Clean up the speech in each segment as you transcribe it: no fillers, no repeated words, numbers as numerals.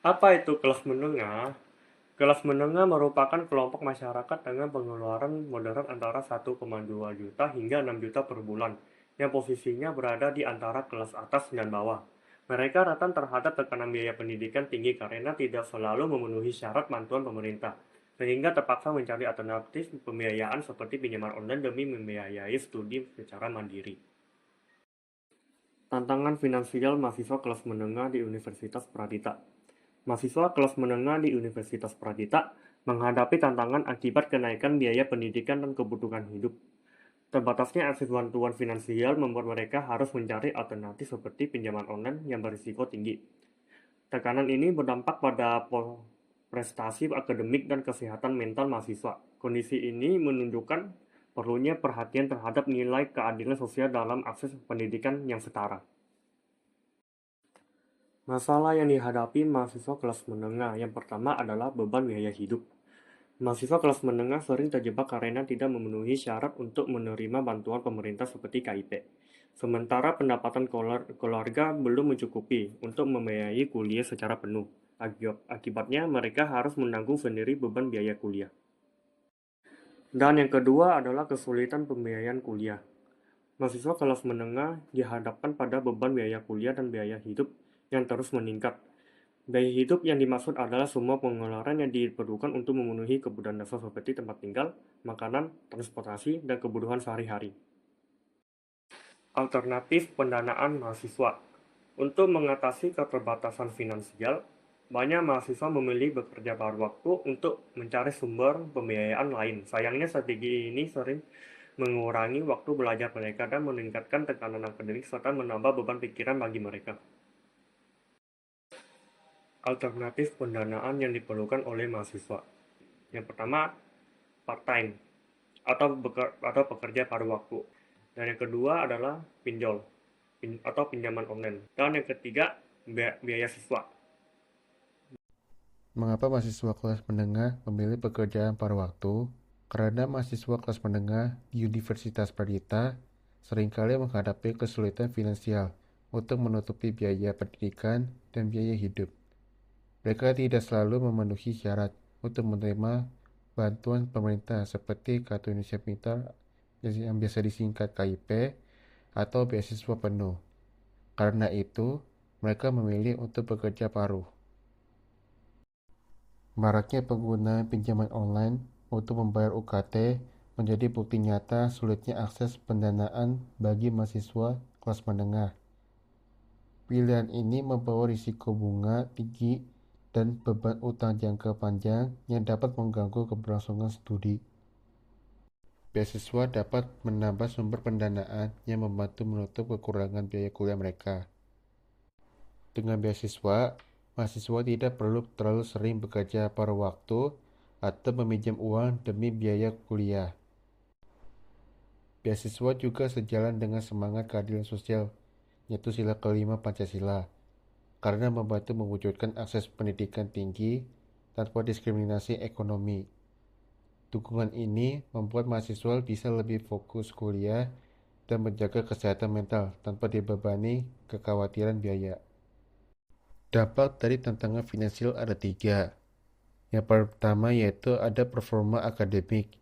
Apa itu kelas menengah? Kelas menengah merupakan kelompok masyarakat dengan pengeluaran moderat antara 1,2 juta hingga 6 juta per bulan, yang posisinya berada di antara kelas atas dan bawah. Mereka rentan terhadap tekanan biaya pendidikan tinggi karena tidak selalu memenuhi syarat bantuan pemerintah, sehingga terpaksa mencari alternatif pembiayaan seperti pinjaman online demi membiayai studi secara mandiri. Tantangan finansial mahasiswa kelas menengah di Universitas Pradita. Mahasiswa kelas menengah di Universitas Pradita menghadapi tantangan akibat kenaikan biaya pendidikan dan kebutuhan hidup. Terbatasnya akses bantuan finansial membuat mereka harus mencari alternatif seperti pinjaman online yang berisiko tinggi. Tekanan ini berdampak pada prestasi akademik dan kesehatan mental mahasiswa. Kondisi ini menunjukkan perlunya perhatian terhadap nilai keadilan sosial dalam akses pendidikan yang setara. Masalah yang dihadapi mahasiswa kelas menengah yang pertama adalah beban biaya hidup. Mahasiswa kelas menengah sering terjebak karena tidak memenuhi syarat untuk menerima bantuan pemerintah seperti KIP. Sementara pendapatan keluarga belum mencukupi untuk membiayai kuliah secara penuh. Akibatnya mereka harus menanggung sendiri beban biaya kuliah. Dan yang kedua adalah kesulitan pembiayaan kuliah. Mahasiswa kelas menengah dihadapkan pada beban biaya kuliah dan biaya hidup yang terus meningkat. Biaya hidup yang dimaksud adalah semua pengeluaran yang diperlukan untuk memenuhi kebutuhan dasar seperti tempat tinggal, makanan, transportasi, dan kebutuhan sehari-hari. Alternatif pendanaan mahasiswa. Untuk mengatasi keterbatasan finansial, banyak mahasiswa memilih bekerja paruh waktu untuk mencari sumber pembiayaan lain. Sayangnya strategi ini sering mengurangi waktu belajar mereka dan meningkatkan tekanan akademik serta menambah beban pikiran bagi mereka. Alternatif pendanaan yang diperlukan oleh mahasiswa. Yang pertama, part-time atau pekerja paruh waktu. Dan yang kedua adalah pinjol atau pinjaman online. Dan yang ketiga, biaya siswa. Mengapa mahasiswa kelas menengah memilih pekerjaan paruh waktu? Karena mahasiswa kelas menengah di Universitas Pradita seringkali menghadapi kesulitan finansial untuk menutupi biaya pendidikan dan biaya hidup. Mereka tidak selalu memenuhi syarat untuk menerima bantuan pemerintah seperti Kartu Indonesia Pintar yang biasa disingkat KIP atau beasiswa penuh. Karena itu, mereka memilih untuk bekerja paruh. Maraknya penggunaan pinjaman online untuk membayar UKT menjadi bukti nyata sulitnya akses pendanaan bagi mahasiswa kelas menengah. Pilihan ini membawa risiko bunga tinggi dan beban utang jangka panjang yang dapat mengganggu keberlangsungan studi. Beasiswa dapat menambah sumber pendanaan yang membantu menutup kekurangan biaya kuliah mereka. Dengan beasiswa, mahasiswa tidak perlu terlalu sering bekerja paruh waktu atau meminjam uang demi biaya kuliah. Beasiswa juga sejalan dengan semangat keadilan sosial, yaitu sila kelima Pancasila, karena membantu mewujudkan akses pendidikan tinggi tanpa diskriminasi ekonomi. Dukungan ini membuat mahasiswa bisa lebih fokus kuliah dan menjaga kesehatan mental tanpa dibebani kekhawatiran biaya. Dampak dari tantangan finansial ada tiga. Yang pertama yaitu ada performa akademik,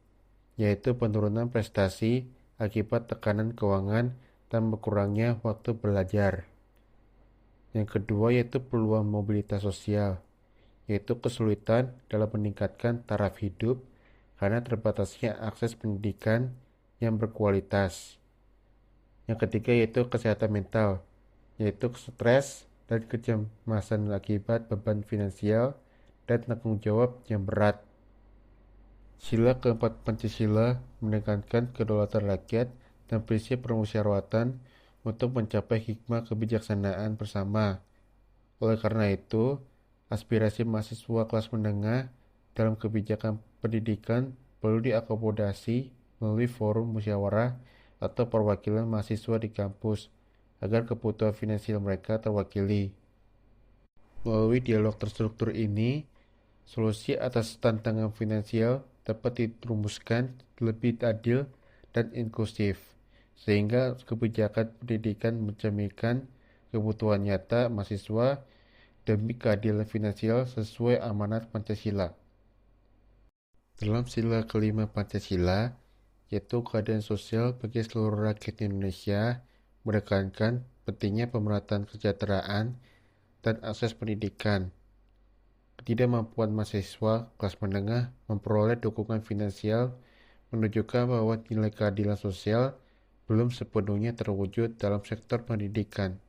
yaitu penurunan prestasi akibat tekanan keuangan dan berkurangnya waktu belajar. Yang kedua yaitu peluang mobilitas sosial, yaitu kesulitan dalam meningkatkan taraf hidup karena terbatasnya akses pendidikan yang berkualitas. Yang ketiga yaitu kesehatan mental, yaitu stres dan kecemasan akibat beban finansial dan tanggung jawab yang berat. Sila keempat Pancasila menekankan kedaulatan rakyat dan prinsip permusyawaratan untuk mencapai hikmah kebijaksanaan bersama. Oleh karena itu, aspirasi mahasiswa kelas menengah dalam kebijakan pendidikan perlu diakomodasi melalui forum musyawarah atau perwakilan mahasiswa di kampus agar kebutuhan finansial mereka terwakili. Melalui dialog terstruktur ini, solusi atas tantangan finansial dapat dirumuskan lebih adil dan inklusif, sehingga kebijakan pendidikan mencerminkan kebutuhan nyata mahasiswa demi keadilan finansial sesuai amanat Pancasila. Dalam sila kelima Pancasila, yaitu keadilan sosial bagi seluruh rakyat Indonesia, menekankan pentingnya pemerataan kesejahteraan dan akses pendidikan. Ketidakmampuan mahasiswa kelas menengah memperoleh dukungan finansial menunjukkan bahwa nilai keadilan sosial belum sepenuhnya terwujud dalam sektor pendidikan.